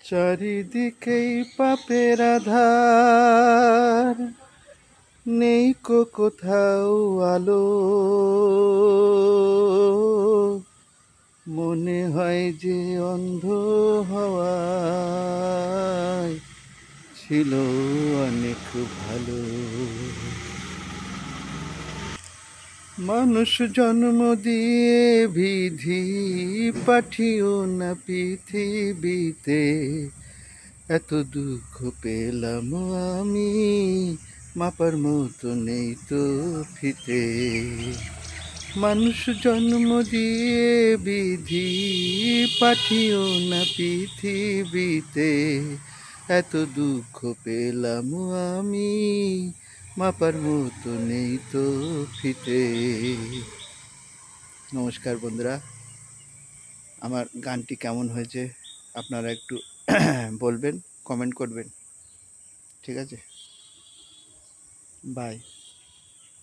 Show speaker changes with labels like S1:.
S1: চারিদিকেই পাপের আধার, নেই কোথাও আলো। মনে হয় যে অন্ধ হওয়ায় ছিল অনেক ভালো। মানুষ জন্ম দিয়ে বিধি পাঠিও না পৃথিবীতে, এত দুঃখ পেলাম আমি, মাপার মতো নেই তো ফিতে। মানুষ জন্ম দিয়ে বিধি পাঠিও না পৃথিবীতে, এত দুঃখ পেলাম আমি, মাপার মতো নেই তো ফিতে। নমস্কার বন্ধুরা, আমার গানটি কেমন হয়েছে আপনারা একটু বলবেন, কমেন্ট করবেন। ঠিক আছে, বাই।